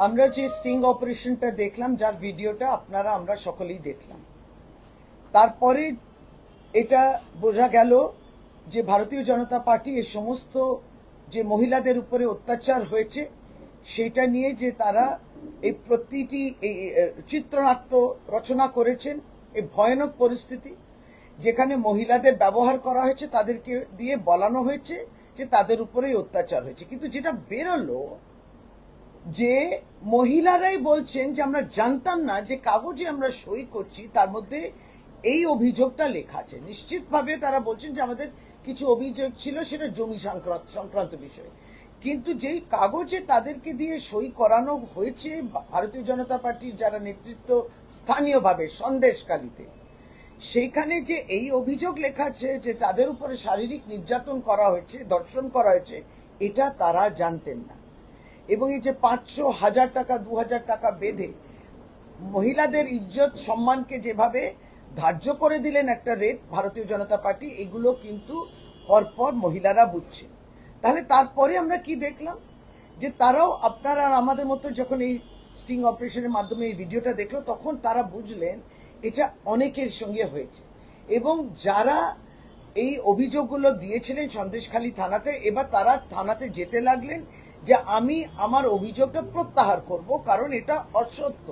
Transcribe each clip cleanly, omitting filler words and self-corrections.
আমরা যে স্টিং অপারেশনটা দেখলাম, যার ভিডিওটা আপনারা আমরা সকলেই দেখলাম, তারপরে এটা বোঝা গেল যে ভারতীয় জনতা পার্টি এই সমস্ত যে মহিলাদের উপরে অত্যাচার হয়েছে সেটা নিয়ে যে তারা এই প্রতিটি এই চিত্রনাট্য রচনা করেছেন। এই ভয়ানক পরিস্থিতি যেখানে মহিলাদের ব্যবহার করা হয়েছে, তাদেরকে দিয়ে বলানো হয়েছে যে তাদের উপরেই অত্যাচার হয়েছে। কিন্তু যেটা বেরোলো যে মহিলারাই বলছেন যে আমরা জানতাম না যে কাগজে আমরা সই করছি তার মধ্যে এই অভিযোগটা লেখা আছে। নিশ্চিতভাবে তারা বলছেন যে আমাদের কিছু অভিযোগ ছিল, সেটা জমি সংক্রান্ত বিষয়ে, কিন্তু যেই কাগজে তাদেরকে দিয়ে সই করানো হয়েছে ভারতীয় জনতা পার্টির যারা নেতৃত্ব স্থানীয়ভাবে সন্দেশখালীতে, সেইখানে যে এই অভিযোগ লেখা আছে যে তাদের উপরে শারীরিক নির্যাতন করা হয়েছে, ধর্ষণ করা হয়েছে, এটা তারা জানতেন না। এবং এই যে 500, 1000 টাকা, 2000 টাকা বেঁধে মহিলাদের ইজ্জত সম্মানকে যেভাবে ধার্য করে দিলেন একটা রেট ভারতীয় জনতা পার্টি, এগুলো কিন্তু পরপর মহিলারা বুঝছে। তাহলে তারপরে আমরা কি দেখলাম যে তারাও আপনারা আর আমাদের মতো যখন এই স্টিং অপারেশনের মাধ্যমে এই ভিডিওটা দেখলো, তখন তারা বুঝলেন এটা অনেকের সঙ্গে হয়েছে। এবং যারা এই অভিযোগগুলো দিয়েছিলেন সন্দেশখালী থানাতে, এবার তারা থানাতে যেতে লাগলেন যে আমি আমার অভিযোগটা প্রত্যাহার করব, কারণ এটা অসত্য।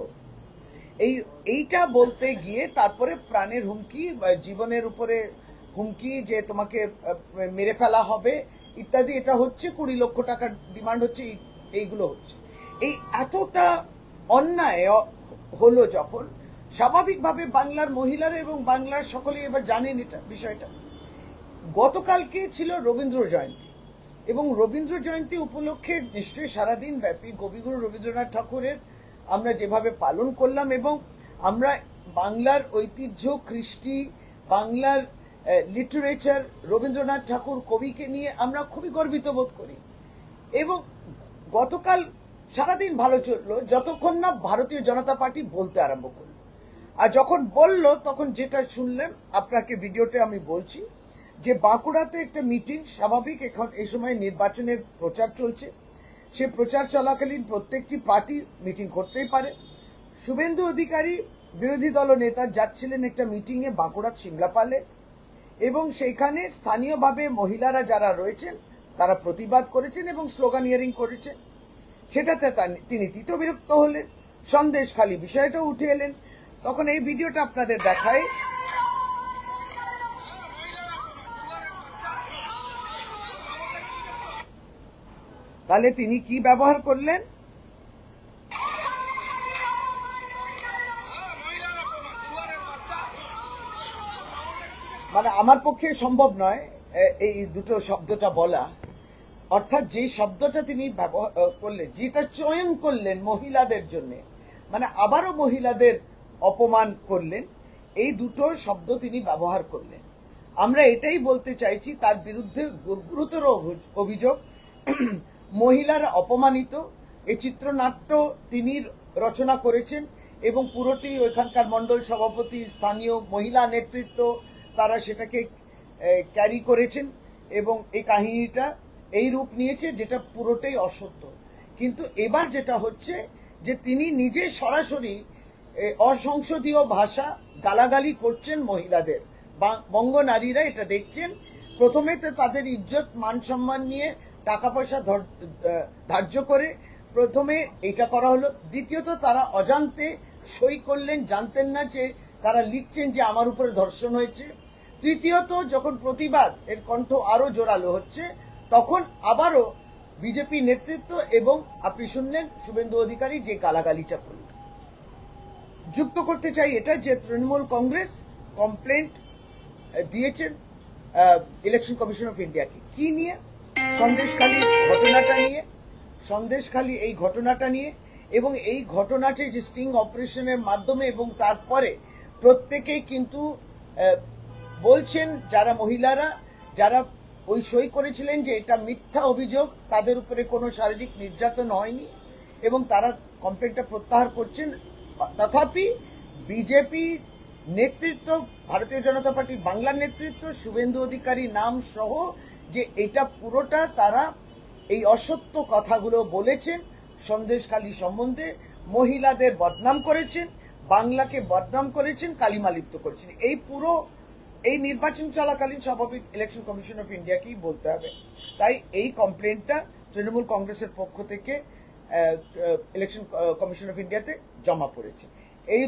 এইটা বলতে গিয়ে তারপরে প্রাণের হুমকি, জীবনের উপরে হুমকি, যে তোমাকে মেরে ফেলা হবে ইত্যাদি, এটা হচ্ছে 20 লক্ষ টাকার ডিমান্ড হচ্ছে, এইগুলো হচ্ছে। এই এতটা অন্যায় হলো যখন, স্বাভাবিকভাবে বাংলার মহিলারা এবং বাংলার সকলেই এবার জানেন এটা বিষয়টা। গতকালকে ছিল রবীন্দ্র জয়ন্তী, এবং রবীন্দ্র জয়ন্তী উপলক্ষে নিশ্চয়ই সারাদিন ব্যাপী কবিগুরু রবীন্দ্রনাথ ঠাকুরের আমরা যেভাবে পালন করলাম, এবং আমরা বাংলার ঐতিহ্য, কৃষ্টি, বাংলার লিটারেচার, রবীন্দ্রনাথ ঠাকুর কবিকে নিয়ে আমরা খুবই গর্বিত বোধ করি। এবং গতকাল সারাদিন ভালো চললো যতক্ষণ না ভারতীয় জনতা পার্টি বলতে আরম্ভ করলো। আর যখন বলল তখন যেটা শুনলাম, আপনাকে ভিডিওতে আমি বলছি যে বাঁকুড়াতে একটা মিটিং, স্বাভাবিক এখন এই সময় নির্বাচনের প্রচার চলছে, সে প্রচার চলাকালীন প্রত্যেকটি পার্টি মিটিং করতেই পারে। শুভেন্দু অধিকারী বিরোধী দল নেতা যাচ্ছিলেন একটা মিটিংয়ে বাঁকুড়া সিমলাপালে, এবং সেইখানে স্থানীয়ভাবে মহিলারা যারা রয়েছেন তারা প্রতিবাদ করেছেন এবং স্লোগানিয়ারিং করেছেন। সেটাতে তিনি তীতবিরক্ত হলেন, সন্দেশখালী বিষয়টা উঠে এলেন। তখন এই ভিডিওটা আপনাদের দেখায়। তাহলে তিনি কি ব্যবহার করলেন? মানে আমার পক্ষে সম্ভব নয় এই দুটো শব্দটা বলা, অর্থাৎ যে শব্দটা তিনি ব্যবহার করলেন, যেটা চয়ন করলেন মহিলাদের জন্য, মানে আবারও মহিলাদের অপমান করলেন, এই দুটো শব্দ তিনি ব্যবহার করলেন। আমরা এটাই বলতে চাইছি, তার বিরুদ্ধে গুরুতর অভিযোগ। মহিলারা অপমানিত, এই চিত্রনাট্য তিনি রচনা করেছেন এবং পুরোটি ওইখানকার মণ্ডল সভাপতি, স্থানীয় মহিলা নেতৃত্ব, তারা সেটাকে ক্যারি করেছেন এবং এই কাহিনীটা এই রূপ নিয়েছে যেটা পুরোটাই অসত্য। কিন্তু এবার যেটা হচ্ছে যে তিনি নিজে সরাসরি অসংসদীয় ভাষা গালাগালি করছেন মহিলাদের। বঙ্গ নারীরা এটা দেখছেন। প্রথমে তো তাদের ইজ্জত মান সম্মান নিয়ে টাকা পয়সা ধার্য করে প্রথমে এটা করা হলো। দ্বিতীয়ত তারা অজান্তে সই করলেন, জানতেন না যে তারা লিখছেন যে আমার উপরে ধর্ষণ হয়েছে। তৃতীয়ত যখন প্রতিবাদ এর কণ্ঠ আরো জোরালো হচ্ছে, তখন আবারও বিজেপি নেতৃত্ব এবং আপনি শুনলেন শুভেন্দু অধিকারী যে গালাগালিটা করলেন। যুক্ত করতে চাই এটা যে তৃণমূল কংগ্রেস কমপ্লেন্ট দিয়েছেন ইলেকশন কমিশন অফ ইন্ডিয়াকে। কি নিয়ে? সন্দেশখালী ঘটনাটা নিয়ে, সন্দেশখালী এই ঘটনাটা নিয়ে, এবং এই ঘটনাটি যে স্টিং অপারেশনের মাধ্যমে, এবং তারপরে প্রত্যেকেই কিন্তু বলছেন যারা মহিলারা যারা ওই সই করেছিলেন যে এটা মিথ্যা অভিযোগ, তাদের উপরে কোনো শারীরিক নির্যাতন হয়নি এবং তারা কমপ্লেন্টটা প্রত্যাহার করছেন। তথাপি বিজেপি নেতৃত্ব, ভারতীয় জনতা পার্টির বাংলার নেতৃত্ব, শুভেন্দু অধিকারী নাম সহ যে এটা পুরোটা তারা এই অসত্য কথাগুলো বলেছেন, সন্দেশখালী সম্বন্ধে মহিলাদের বদনাম করেছেন, বাংলাকে বদনাম করেছেন, কালিমালিপ্ত করেছেন। এই নির্বাচন চলাকালীন স্বাভাবিক ইলেকশন কমিশন অফ ইন্ডিয়াকেই বলতে হবে। তাই এই কমপ্লেনটা তৃণমূল কংগ্রেসের পক্ষ থেকে ইলেকশন কমিশন অফ ইন্ডিয়াতে জমা পড়েছে। এই